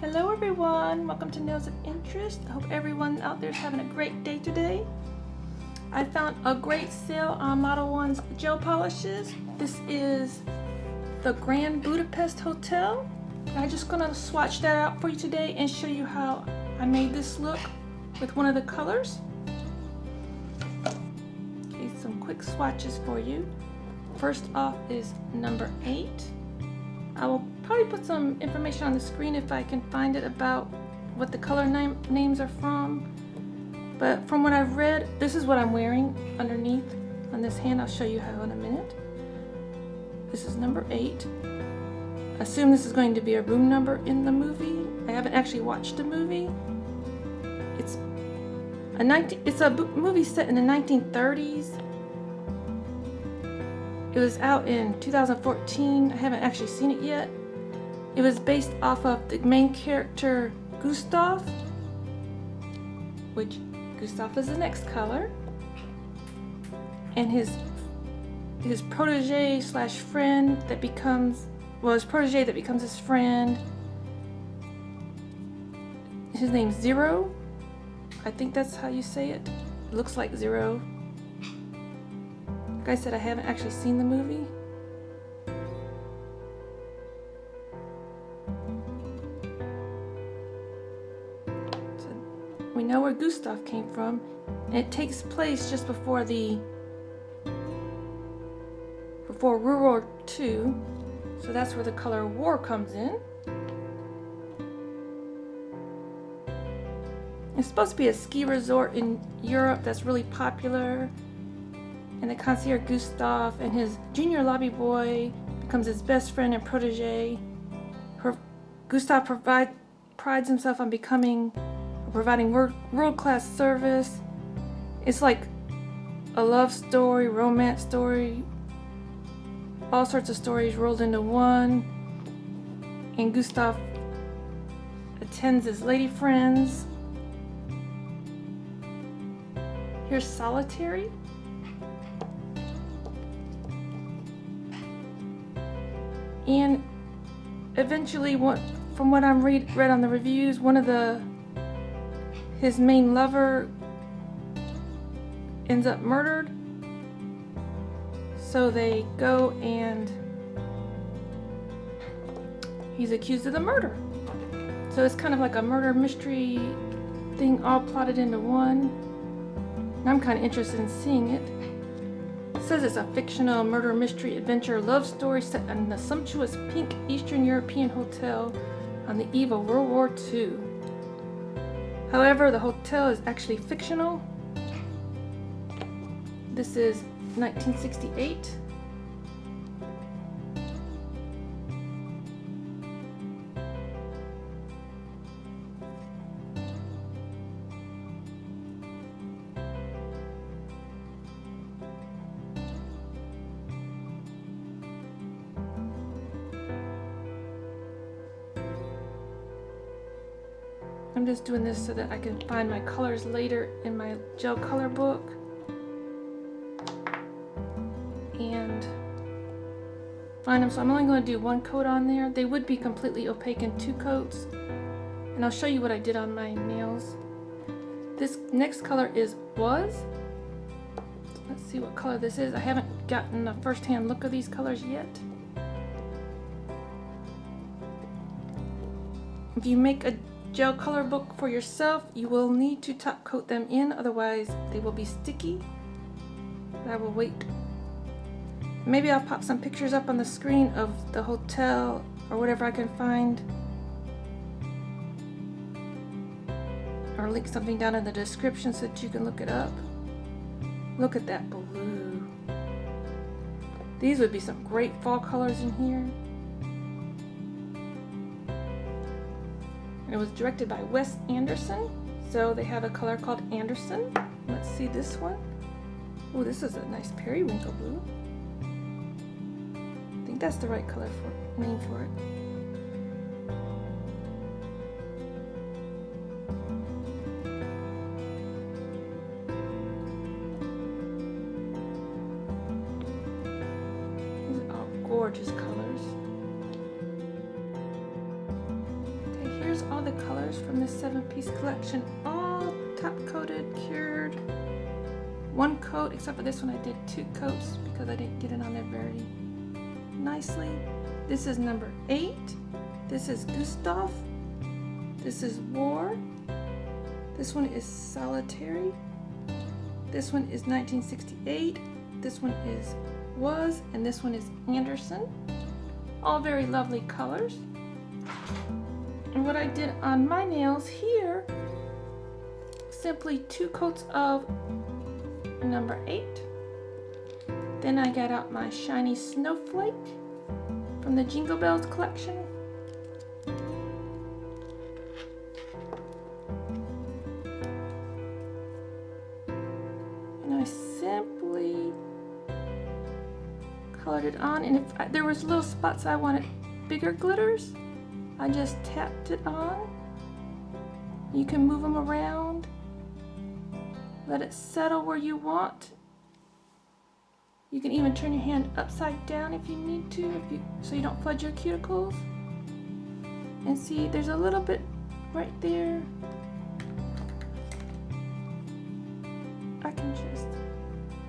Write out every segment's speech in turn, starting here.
Hello everyone, welcome to Nails of Interest. I hope everyone out there is having a great day today. I found a great sale on Modelones gel polishes. This is the Grand Budapest Hotel. I'm just going to swatch that out for you today and show you how I made this look with one of the colors. Okay, some quick swatches for you. First off is number 8. I will probably put some information on the screen if I can find it about what the color names are from. But from what I've read, this is what I'm wearing underneath on this hand. I'll show you how in a minute. This is number 8. I assume this is going to be a room number in the movie. I haven't actually watched the movie. It's a movie set in the 1930s. It was out in 2014. I haven't actually seen it yet. It was based off of the main character Gustav, which Gustav is the next color, and his protege slash friend that becomes, well, his protege that becomes his friend. His name's Zero. I think that's how you say it. It looks like Zero. Like I said, I haven't actually seen the movie. So we know where Gustav came from, and it takes place just before World War II. So that's where the color war comes in. It's supposed to be a ski resort in Europe that's really popular. And the concierge Gustav and his junior lobby boy becomes his best friend and protege. Gustav prides himself on providing world-class service. It's like a love story, romance story, all sorts of stories rolled into one. And Gustav attends his lady friends. Here's Solitary. And eventually, from what I'm read on the reviews, his main lover ends up murdered. So they go and he's accused of the murder. So it's kind of like a murder mystery thing all plotted into one. And I'm kind of interested in seeing it. It says it's a fictional murder mystery adventure love story set in a sumptuous pink Eastern European hotel on the eve of World War II. However, the hotel is actually fictional. This is 1968. I'm just doing this so that I can find my colors later in my gel color book and find them. So I'm only going to do one coat on there. They would be completely opaque in 2 coats, and I'll show you what I did on my nails. This next color is Was. Let's see what color this is. I haven't gotten a first-hand look of these colors yet. If you make a gel color book for yourself, you will need to top coat them in, otherwise they will be sticky. But I will wait. Maybe I'll pop some pictures up on the screen of the hotel or whatever I can find, or link something down in the description so that you can look it up. Look at that blue. These would be some great fall colors in here. It was directed by Wes Anderson, so they have a color called Anderson. Let's see this one. Oh, this is a nice periwinkle blue. I think that's the right name for it. These are all gorgeous colors. Okay, here's all colors from this 7-piece collection, all top coated, cured. One coat, except for this one I did 2 coats because I didn't get it on there very nicely. This is number 8. This is Gustav. This is War. This one is Solitary. This one is 1968. This one is Was, and this one is Anderson. All very lovely colors. And what I did on my nails here, simply 2 coats of number 8. Then I got out my shiny snowflake from the Jingle Bells collection. And I simply colored it on, and if there was little spots I wanted bigger glitters, I just tapped it on. You can move them around, let it settle where you want. You can even turn your hand upside down if you need to, so you don't flood your cuticles. And see, there's a little bit right there. I can just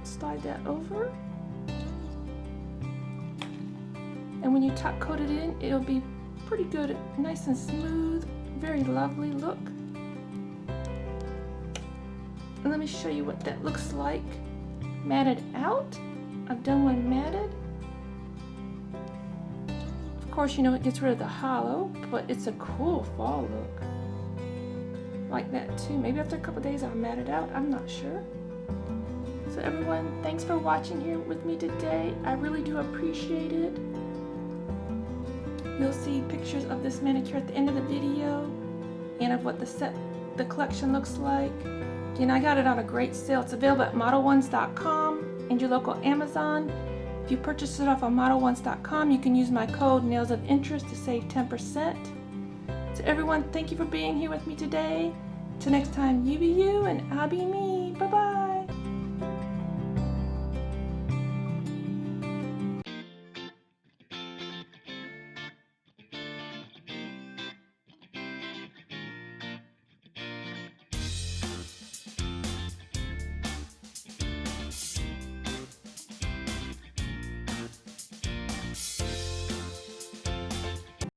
slide that over. And when you top coat it in, it'll be pretty good, nice and smooth, very lovely look. And let me show you what that looks like matted out. I've done one matted. Of course, you know it gets rid of the hollow, but it's a cool fall look. Like that too. Maybe after a couple days I'll mat it out, I'm not sure. So everyone, thanks for watching here with me today. I really do appreciate it. You'll see pictures of this manicure at the end of the video and of what the collection looks like. Again, I got it on a great sale. It's available at Modelones.com and your local Amazon. If you purchase it off of Modelones.com, you can use my code Nails of Interest to save 10%. So everyone, thank you for being here with me today. Till next time, you be you and I'll be me. Bye-bye.